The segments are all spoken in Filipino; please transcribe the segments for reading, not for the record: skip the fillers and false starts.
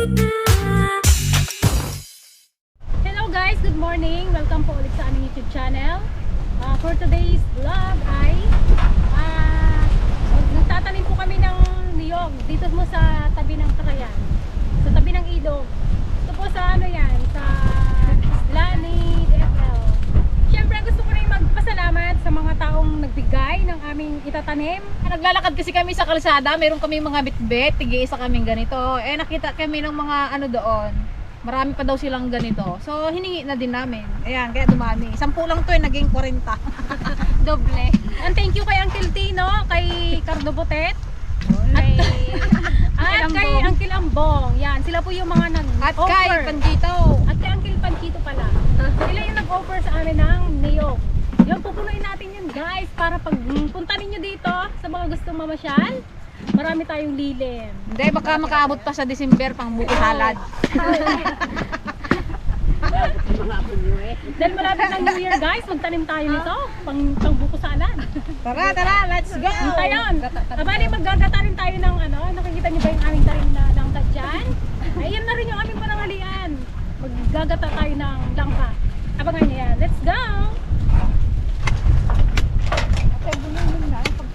Hello guys, good morning. Welcome po ulit sa aming YouTube channel. For today's vlog ay nagtatanim po kami ng niyog dito mo sa tabi ng Cagayan, sa tabi ng ilog. Ito po sa ano yan, sa isla ni DFL. Siyempre gusto ko rin magpasalamat sa mga taong nagbigay ng aming itatanim. Naglalakad kasi kami sa kalsada, meron kami mga bitbit, tig-isa kaming ganito. Eh nakita kami ng mga ano doon. Marami pa daw silang ganito. So hiningi na din namin. Ayan, kaya dumami. 10 lang to eh, naging 40. Doble. And thank you kay Uncle Tino, kay Cardo Botet, at kay Uncle Ambong. Yan, sila po yung mga At kay nag-offer. Panjito. At kay Uncle Panchito pala. Sila yung nag-offer sa amin ng niyog. Yung pupunuin natin yun guys, para pag punta ninyo dito sa mga gustong mamasyal, marami tayong lilim. Hindi, baka makaabot pa sa December pang buko salad. Dahil malapit ng New Year guys, magtanim tayo nito, pang buko salad. Tara, let's go! Hinta yun. Abali, maggagata rin tayo ng ano, nakikita niyo ba yung aming tarim na langka dyan? Ayun na rin yung aming panangalian. Maggagata tayo ng langka. Abangan niyo yan. Let's go!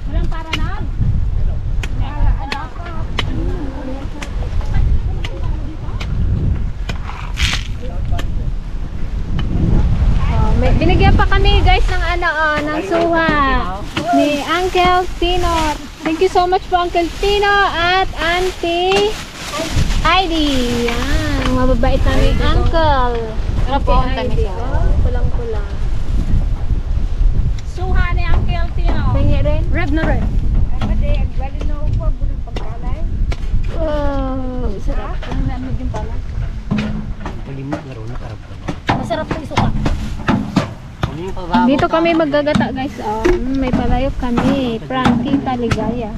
Walang para na. Binigyan pa kami guys ng ng suha ni Uncle Tino. Thank you so much po Uncle Tino at Auntie Heidi. Yan, mababait namin Uncle. Ano po ang tamis? Kulang-kulang. Suha ni Uncle Tino. Tingin rin. Red na red. Wow, sarap. Masarap na isuka. Dito kami maggagata guys. May palayok kami. Frankie Taligaya.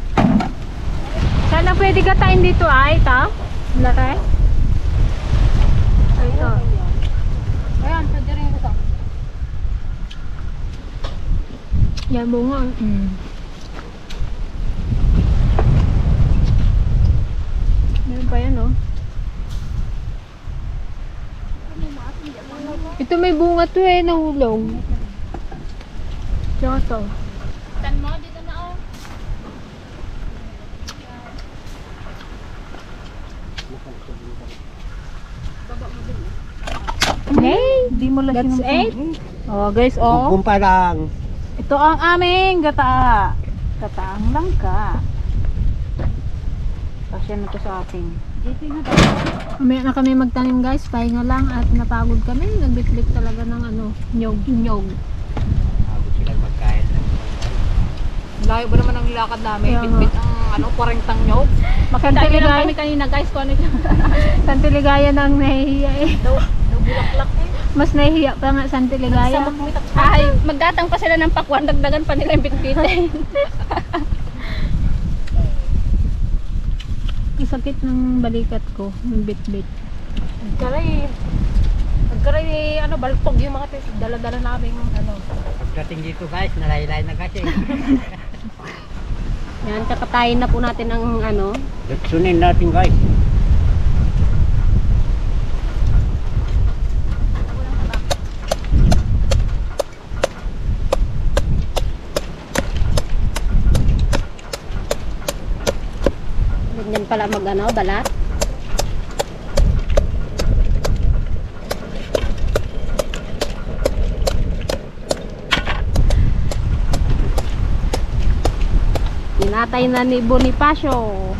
Sana pwede gatain dito ay ito. Laki. Ito. Ayan, pwede rin ito. Yan bunga. Meron pa yan oh. Ito may bunga to eh, nahulog. Tsaka to. Tan mo, dito na oh. Hey, Di mo lang that's it. Oh guys, oh. Kumpa lang. Ito ang aming gata. Gataang langka. Pasya na to sa ating. Mamaya na kami magtanim guys, pahinga lang at napagod kami. Nagbitbit talaga ng nyog. Abot sila magkain lang. Layo ba naman ang lakad namin? Kaya nga. Bitbit ang 40 nyog. Makanta Santiligaya. lang kami kanina guys kung ano ito. Santiligaya nang nahihiya eh. Nabulaklak eh. Mas nahihiya pa nga Santiligaya. Ay, magdatang pa sila ng pakwan, dagdagan pa nila yung bitbit. Sakit ng balikat ko, yung bit-bit. Nagkaray, ano, balpog yung mga dala-dala namin, ano. Pagdating dito guys, nalaylay na kasi. Yan, kakatayin na po natin ang ano. Lutsunin natin guys. Ganyan pala mag ano, balat. Tinatay na ni Bonifacio.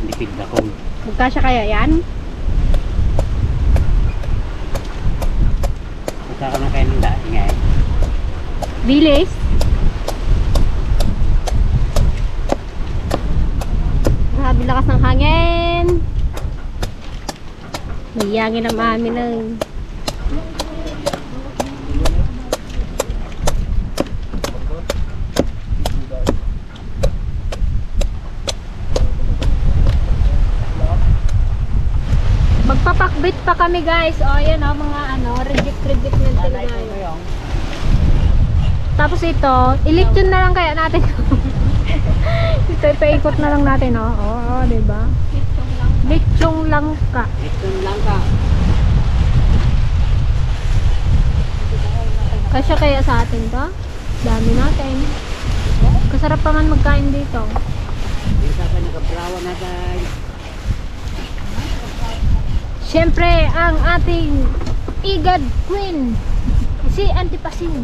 Nipid na kong. Magkasya kaya yan? Punta ka na kayo nila. Ingay. Bilis. Grabe lakas ng hangin. Mayangin ang amin ng magpapakbit pa kami guys. O ayan o, mga ano, reject na talaga yun. Tapos ito, ilipton na lang kaya natin. Ito, ipaikot na lang natin, oh. Oo, diba? Lechong langka. Ito lang ka. Kasya kaya sa atin to? Dami natin. Kasarap pa man magkain dito. Yung sa akin nakabrawa na guys. Siyempre, ang ating Igad Queen, si Auntie Pasing.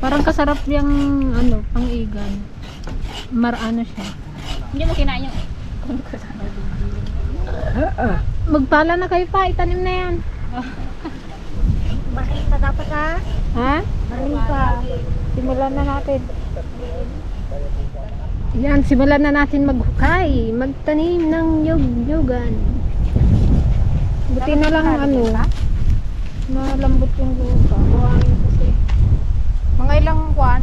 Parang kasarap yung ano, pang igad. Marano siya. Hindi mo kinain yung Magpala na kayo pa, itanim na yan. Bakit na dapat ha? Ha? Maling pa. Simulan na natin. Yan, simulan na natin maghukay, magtanim ng nyug-nyugan. Buti na lang ano, malambot yung lupa. Buhangin kasi. mga ilang kwan.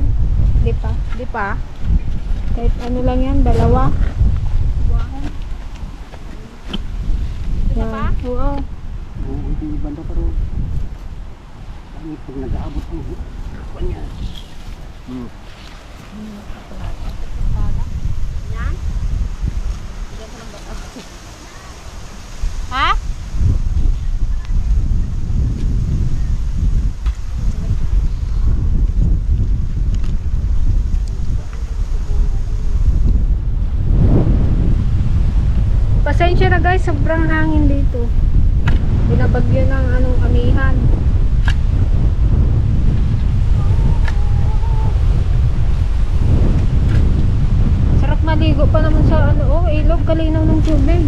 Di pa. Di pa. Kahit ano lang yan, dalawa. Yan. Oo. Oo, hindi banda pa rin. Ang pag nag-aabot ang kanya. Ha? Pasensya na guys, sobrang hangin dito. Binabagyo ng anong amihan. Sarap maligo pa naman sa ano, oh, ilog, kalinaw ng tubig.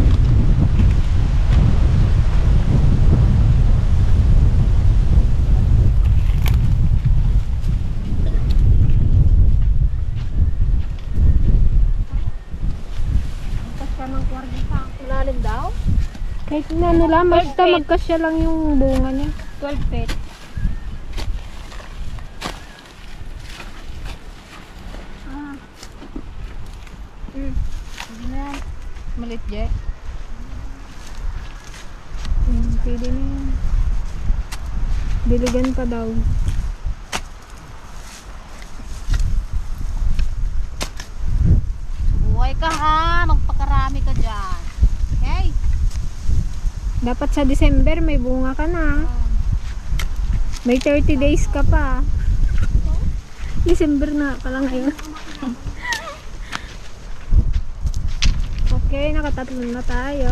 Malalim daw? Kahit na ano lang, basta magkasya lang yung bunga niya. 12 feet. Hindi na yan. Malit, Je. Pwede na yun. Diligan pa daw. Buhay ka ha. Magpakarami ka dyan. Okay? Dapat sa December may bunga ka na. May 30 days ka pa. December na pala ngayon. Okay, nakatatlo na tayo.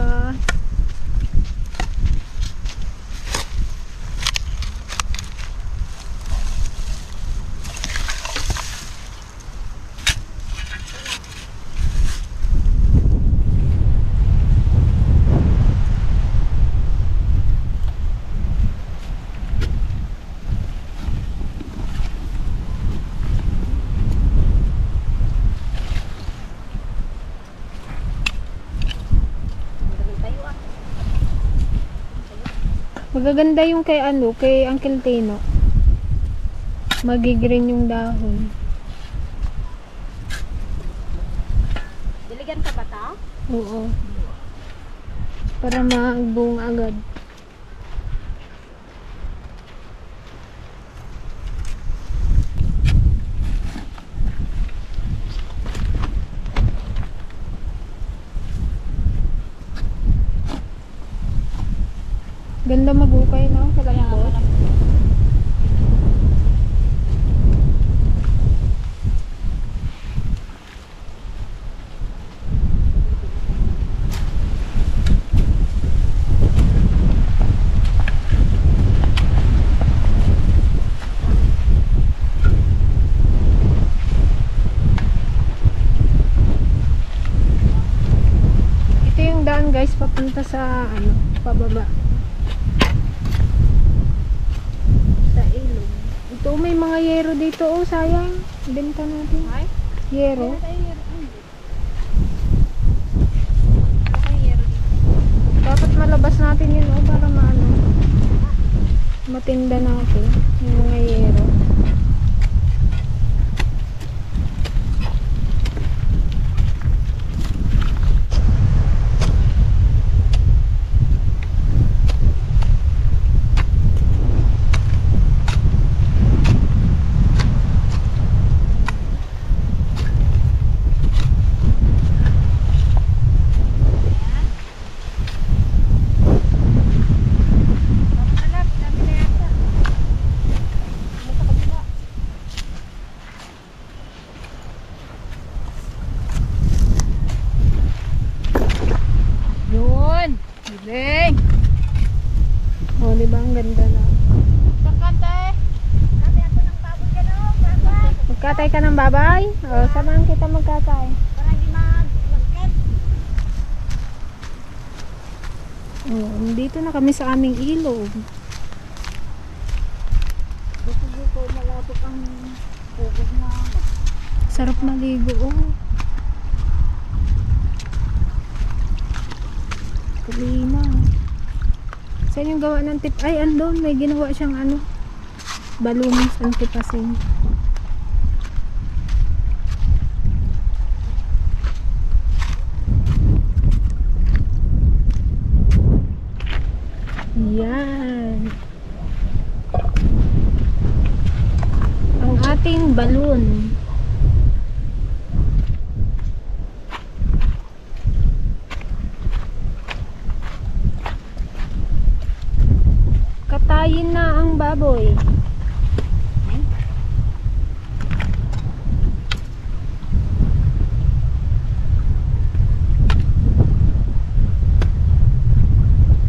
Magaganda yung kay ano, kay Uncle Tino. Magigreen yung dahon. Diligan ka ba ta? Oo. Para magbunga agad. Ganda magukay, no? Kalambot. Ito yung daan guys, papunta sa ano, pababa. Ito may mga yero dito, oh sayang. Benta natin. Ay? Yero. Dapat malabas natin yun, oh, para maano. Matinda natin yung mga yero. Magkatay ka ng baboy? O, samahan kita magkatay. Para hindi mag-get. O, dito na kami sa aming ilog. Dito malapit ang pugod na. Sarap maligo, oh. Kalina. Saan yung gawa ng tip? Ay, andun. May ginawa siyang ano. Balloons ang tipasin. Yan. Ang ating balloon. Katayin na ang baboy.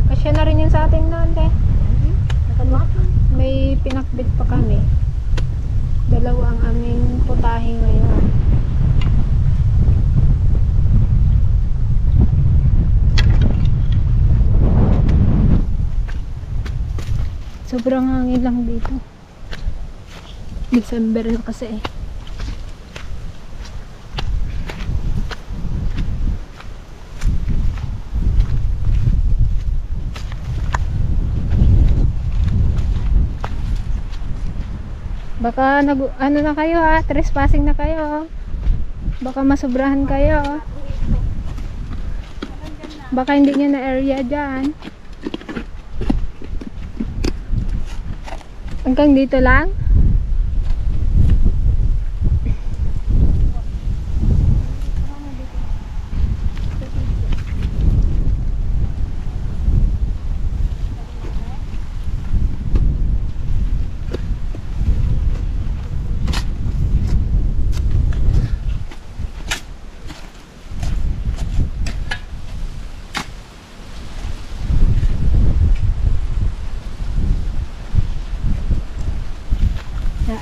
Kasya na rin yun sa ating noon, te. May pinakbit pa kami. Dalawa ang aming putahe ngayon. Sobrang hangin lang dito. December na kasi eh. Baka ano na kayo ha, trespassing na kayo. Baka masobrahan kayo. Baka hindi nyo na area dyan. Hanggang dito lang?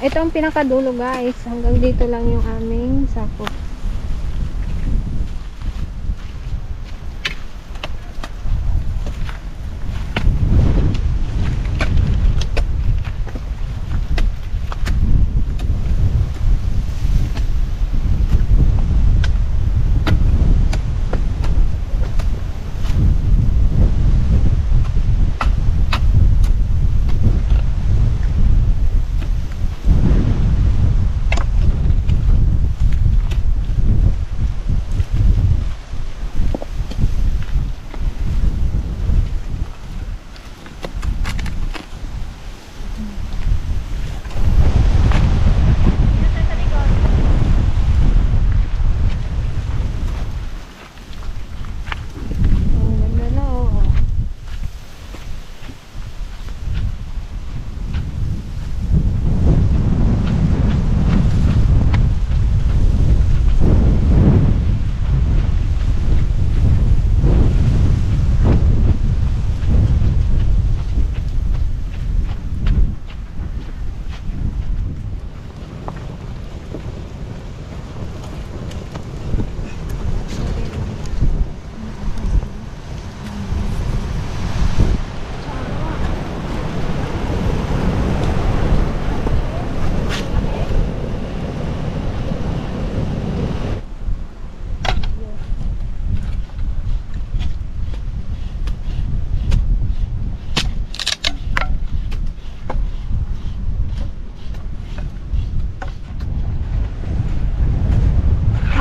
Ito ang pinakadulo guys. Hanggang dito lang yung aming sakop.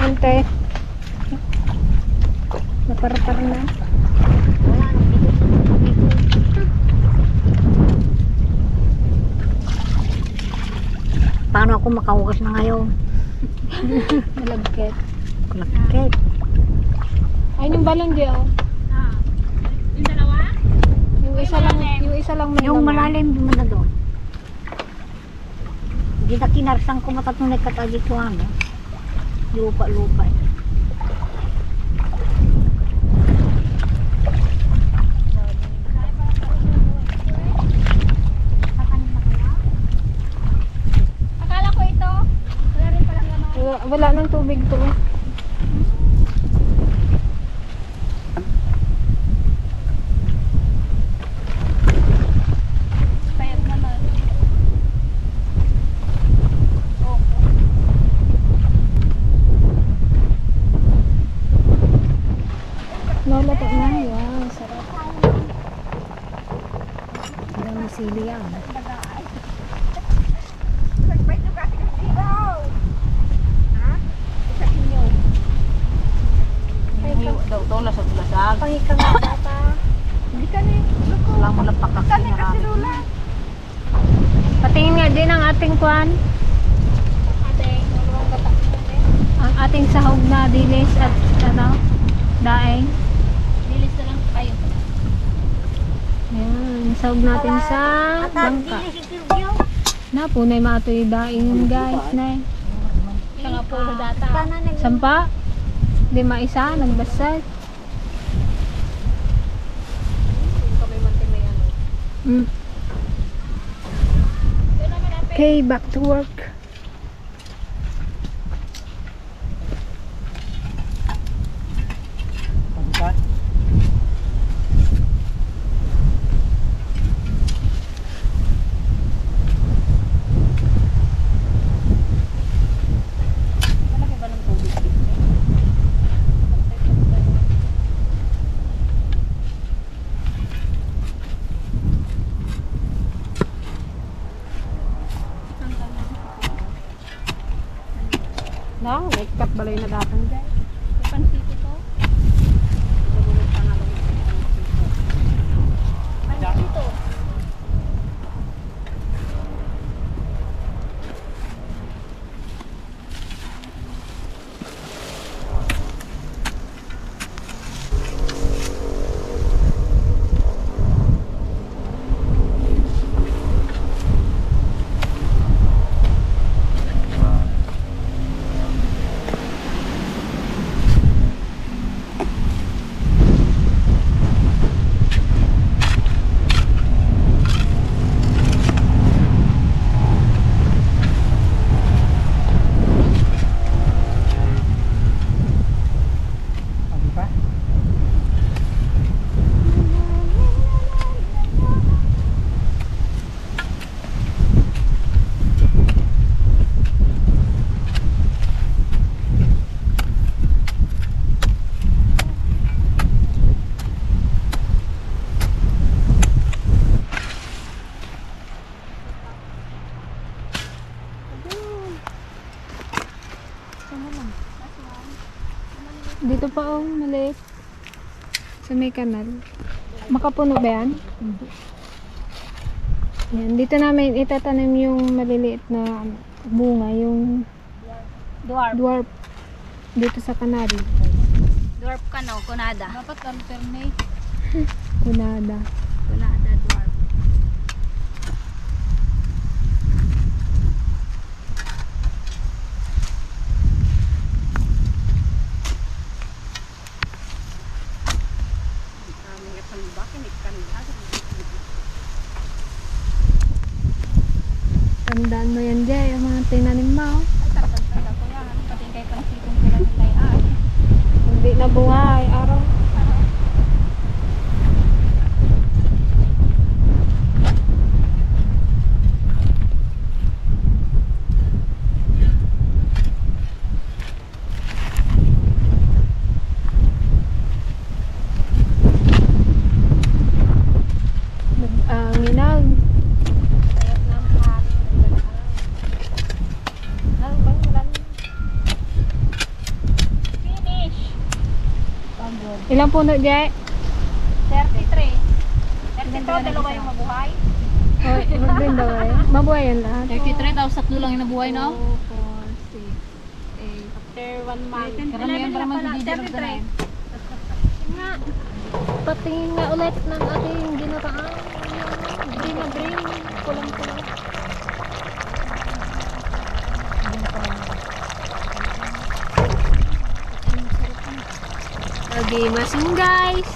Ante. Naparapar na. Paano ako makahugas na ngayon? Malagkit. Kulakit. Ay, yung balon di oh. Yung dalawa? Yung isa lang may Yung laman. malalim di man na doon. Hindi na kinarsang ko matatunay katagi ko ano. Lupa-lupa. Akala ko ito. Wala nang tubig to. Payat naman. Lalato na. Wow, sarap. Dami sili yan. Daw to, lasag-lasag. Pangikang bata. Hindi ka na Wala mo lang pakaksin na namin. Patingin nga din ang ating kwan. Ang ating sahog na dilis at ano, daeng. Dilis na lang kayo. Ayan, sahog natin sa bangka. Na, punay matoy daing guys. Na. Ika nga puro data. Sampa. 5 isa, nagbasag. Kami mantay may ano. Mm. Okay, back to work. Pagkat. Malaki ba ng tubig? Na, may cut balay na datang guys. Pansito to. Pansito. Pagkat. Dito pa oh, maliit. Sa may kanal. Makapuno ba yan? Yan, dito namin itatanim yung maliliit na bunga, yung Dwarf. dwarf dito sa kanal. Dwarf ka no, kunada. Dapat alternate. Kunada. Kunada, dwarf. Tandaan mo yan, Jay, yung mga tinanim mo. Ay, tanda ko yan. Pati kay pansitong sila nila Hindi na buhay, araw. Nginag. Sayap ng pan. Finish. Ilang puno, Jay? 33. 32, dalawa yung mabuhay. Oh, mag-green daw eh. Mabuhay yan lahat. 33, tapos tatlo lang yung nabuhay, no? 4, 6, 8. After 1 month. Karamihan pa naman si Gigi ng nga. Patingin nga ulit ng ating ginataan. Green na green. Kulang-kulang. Lagi masing guys.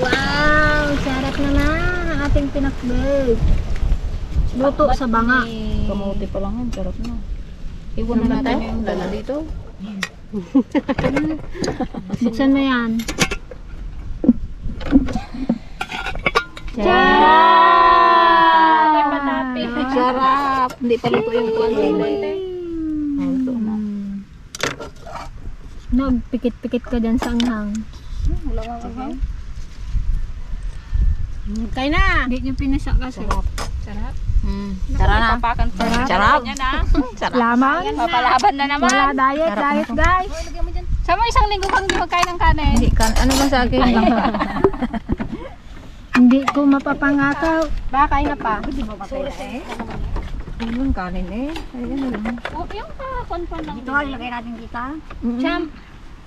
Wow! Sarap naman ang ating pinakbeg. Luto sa banga. Kamote pa lang yun, sarap na. Iwan na natin yung dala dito. Buksan mo yan. Sarap! Hindi pa luto yung kuwan nila. Luto na. Nagpikit-pikit ka dyan sa anghang. Wala nga kang. Kaya na! Hindi nyo pinasa kasi. Sarap. Sarap na. Sarap. Sarap. Lamang. Papalaban na naman. Wala diet, diet guys. Sa mo isang linggo kang hindi magkain ng kanin. Hindi kan. Ano ba sa akin? Hindi ko mapapangakaw. Baka kain na pa. Hindi mo matay na eh. Ayun, kanin eh. Ayun na lang. Yung pa-confirm lang. Ito, ilagay natin dito. Champ.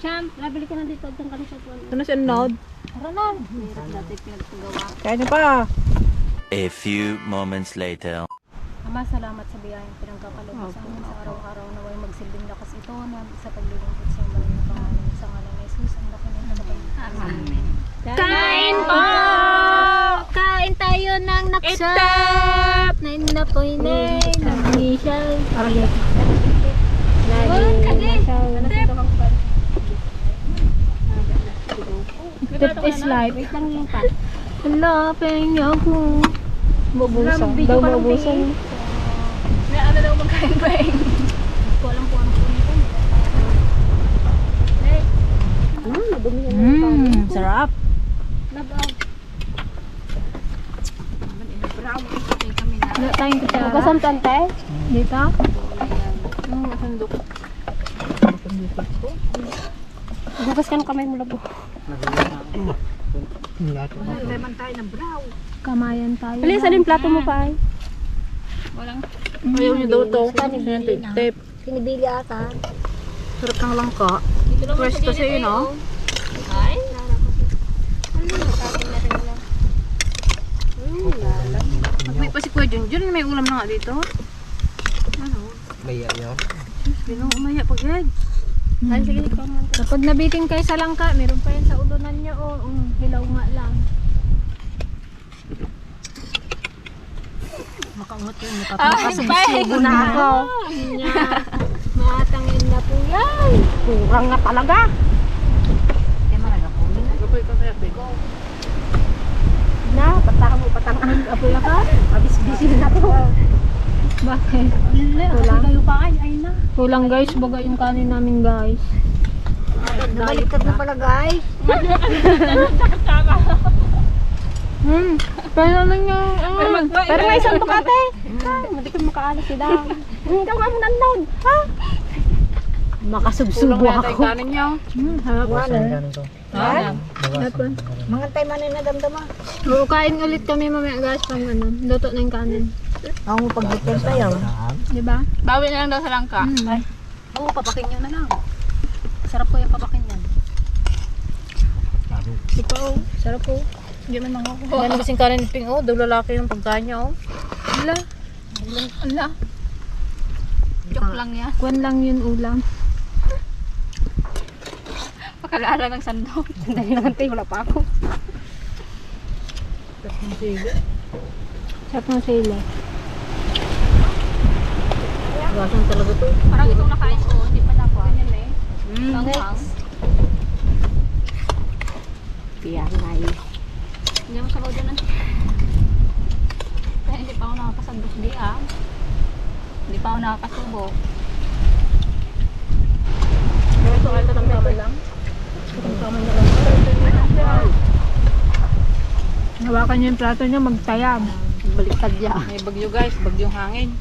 Champ, nabili ka na dito. Diyan ka na sa tuwan. Ito na siya nod. Tara na. Hirap natin pinagpagawa. Kain na pa. A few moments later. Ama, salamat sa biyayang pinagkakaloob sa amin sa araw-araw na way magsilbing lakas ito na sa paglilingkod sa maraming na pangalan sa ngalan ni Jesus. Ang laki ng nakapaglitan. Amen. Kain po! Kain tayo ng naksap! Na inapoy-nay, nag-initial. That is life. Hanapin niyo ako. Bubusan. Daw bubusan. May ano daw magkain ba eh? Ko alam po ano po nito. Sarap. Wala tayong kutsara. Kasam tante? Dito? Yung masandok. Bukas ka ng kamay mo labo. Kamayan tayo. Pali, salin plato mo pa. Ayaw niyo daw to. Yan, tip. Pinibili ata. Sarap ng langka. Fresh kasi yun oh. May pa si Kuya Junjun, may ulam na nga dito. Ano? Maya yun. Bino, umaya pag yan. Kapag nabitin kayo sa langka, meron pa yan sa ulunan nyo. Hilaw nga lang. Makaungot yun. Makasubo na ako. Matangin na po yan. Kurang nga talaga. Kaya malaga po. Gapoy ka kaya, Bego. Na, pataka mo patangan. Apoy ka. Mabis-bisi na to. Bakit? Kulang kayo pa ay na. Kulang guys, baga yung kanin namin guys. Nabaliktad na pala guys. Pero naman yung... Pero may isang bukate. Hindi ko makaalas sila. Ikaw nga mo nanood. Ha? Makasubsubo Kulang na ako. tayo kanin niyo. Harap Ha? Mga tayo man na damdama. Oo, kain ulit kami mamaya guys pang ano, luto na yung kanin. Ako mo pag-weekend tayo. Diba? Bawi na lang daw sa langka. Oo, papakin nyo na lang. Sarap po yung papakin yan. Ikaw, sarap po. Hindi man lang ako. Ano kasing kanin ni Ping, oh. Daw lalaki yung pagkain niya, oh. Wala, Ala. Joke lang yan. kuwan lang yun ulam. Pakalala ng sandok. Dahil naman tayo, wala pa ako. Sarap ng sila. Gasan talaga to. Parang itong nakain ko, hindi pa na ako. Ganyan eh. Next. Piyan na yun. Hindi mo sabaw dyan Kaya hindi pa ako nakakasandok di ah. Hindi pa ako nakakasubo. Pero ito ay tatamtaman lang. Tatamtaman na lang. Hawakan niyo yung plato niyo, magtayab. Baliktad ya. May bagyo guys, bagyong hangin.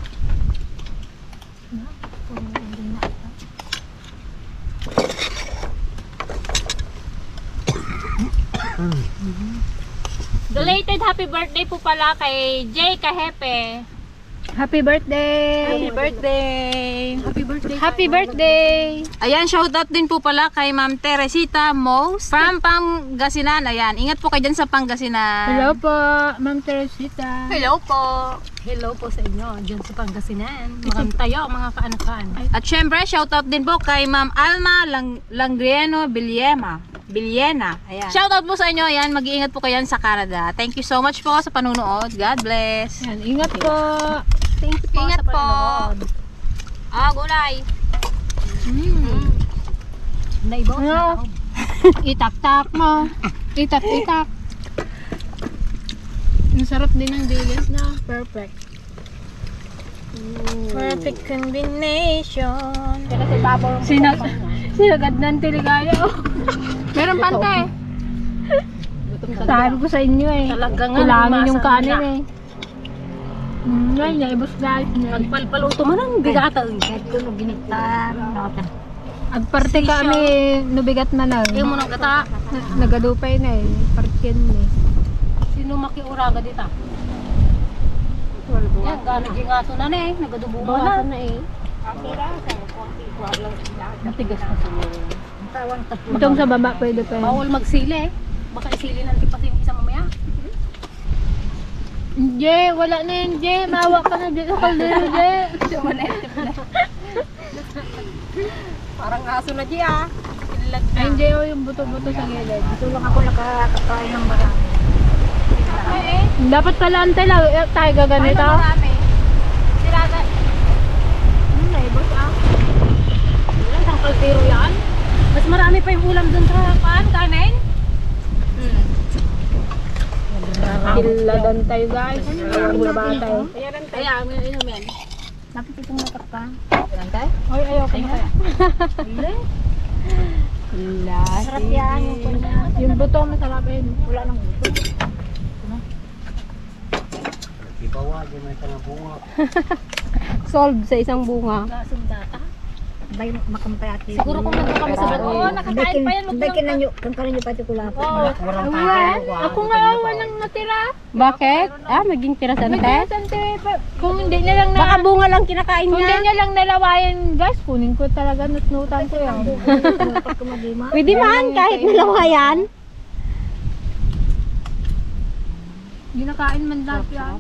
Belated happy birthday po pala kay Jay Kahepe. Happy birthday! Happy birthday! Happy birthday. Happy birthday! Ayan, shoutout din po pala kay Ma'am Teresita Mose from Pangasinan. Ayan, ingat po kayo dyan sa Pangasinan. Hello po, Ma'am Teresita. Hello po. Hello po sa inyo, dyan sa Pangasinan. Maraming tayo, mga kaanakan. At syempre, shoutout din po kay Ma'am Alma Langrieno Villena. Ayan. Shoutout po sa inyo. Ayan, mag-iingat po kayo sa Canada. Thank you so much po sa panunood. God bless. Yan, ingat po. Thank you po Ingat sa po. panonood. Gulay. Naibaw Ano? Itak-tak mo. Itak-itak. Ang sarap din ng dilis na. Perfect. Perfect combination. Kasi babaw. Sinagad ng tiligaya. Meron pante. Sabi ko sa inyo eh. Talaga nga. Kailangan yung kanin eh. Ngayon, naibos guys. Pagpalpaluto man ang bigata. Kahit ko nung ginigtar. Agparte kami, nubigat man na. Yung munang gata. Nagadupay na eh. Partyan eh. Sino makiuraga dito? Yan, gano'n yung aso na eh. Nagadubumo na. eh. Matigas na siguro. Itong sa baba pwede pa yun. Bawal magsili eh. Baka isili ng tipas yung isa mamaya. Je, wala na yun Je. Mawa ka na Je sa kaldero Je. Parang aso na diya. Ayun Je, oh, yung buto-buto sa gilid. Ito lang ako nakakakain ng marami. Dapat pala antay lang tayo gaganito. Siraga. Naibos ah. Ilan ang kaldero yan? Mas marami pa yung ulam dun sa kanin. Kiladan tayo guys. Wala ba tayo? Kaya, men. Bakit itong natak ka? Hoy, ayaw ko na. Sarap yan. Yung buto masarap yun. Wala nang buto. Ibawa, di may tanang bunga. Solve sa isang bunga. Gasong data. Bay makampayati. Siguro kung nandun kami sa bago, nakakain pa yan. Bekin na nyo, kung kanin nyo pati kulap. Oo. Ako nga walang natira. Bakit? Maging pirasan te? Kung hindi na lang na... Baka bunga lang kinakain niya. Kung hindi niya lang nalawayan, guys, kunin ko talaga, nutnutan ko yan. Pwede man, kahit nalawayan. Hindi nakain man dati yan.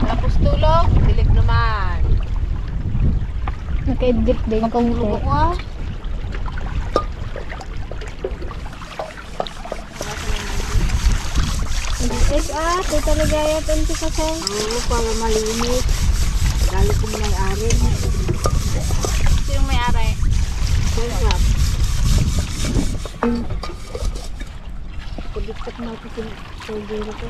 Tapos tulog, dilig naman. Naka-edit din kung Tulog ko ah. ito talaga yan, ito kasi. Oo, para malinis. Dali ko may-ari. Sino may-ari? Sarap. Pagdiktak na ako sa pagdiro ko.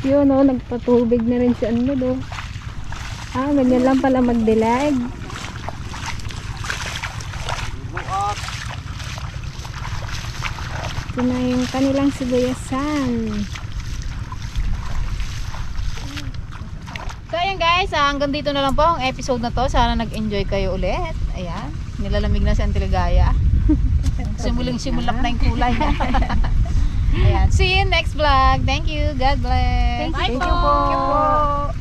Yun oh, nagpatubig na rin si ano do. Ah, ganyan lang pala magdilag. Ito na yung kanilang sibuyasan. So ayan guys, hanggang dito na lang po ang episode na to. Sana nag-enjoy kayo ulit. Ayan, nilalamig na si Auntie Ligaya. Simulang-simulak na yung kulay. Ayan, see you next vlog. Thank you. God bless. Thank you Bye po.